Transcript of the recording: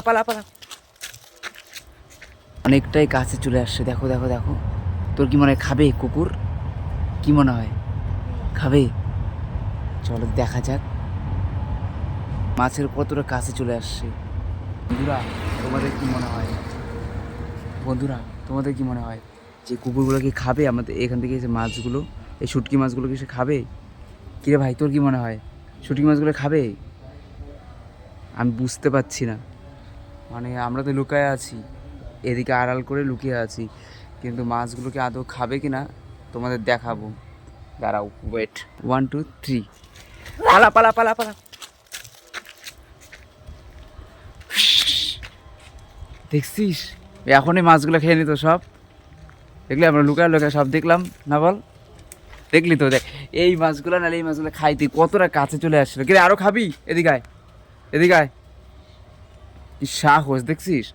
পালা পালা। অনেকটাই কাছে চলে আসছে, দেখো দেখো দেখো। তোর কি মনে হয় খাবে কুকুর? কি মনে হয় খাবে? চলো দেখা যাক। মাছের কতটা কাছে চলে আসছে। বন্ধুরা তোমাদের কি মনে হয়? বন্ধুরা তোমাদের কি মনে হয় যে কুকুরগুলো কি খাবে আমাদের এখান থেকে যে মাছগুলো, এই শুটকি মাছগুলো কি সে খাবে? কিরে ভাই তোর কি মনে হয় শুটকি মাছগুলো খাবে? আমি বুঝতে পারছি না। মানে আমরা তো লুকায় আছি, এদিকে আড়াল করে লুকিয়ে আছি, কিন্তু মাছগুলোকে আদৌ খাবে কি না তোমাদের দেখাবো। দাঁড়াও, ওয়েট, 1 2 3, পালা পালা পালা পালা। দেখছিস এখনই মাছগুলো খেয়ে নিত সব। দেখলি আমরা লুকায় লুকায় সব দেখলাম না, বল? দেখলি তো, দেখ এই মাছগুলো নাহলে এই মাছগুলো খাইতে কতটা কাছে চলে আসছিল। কিন্তু আরো খাবি? এদিকে আয়, এদিকে আয়। কি সাহস দেখছিস?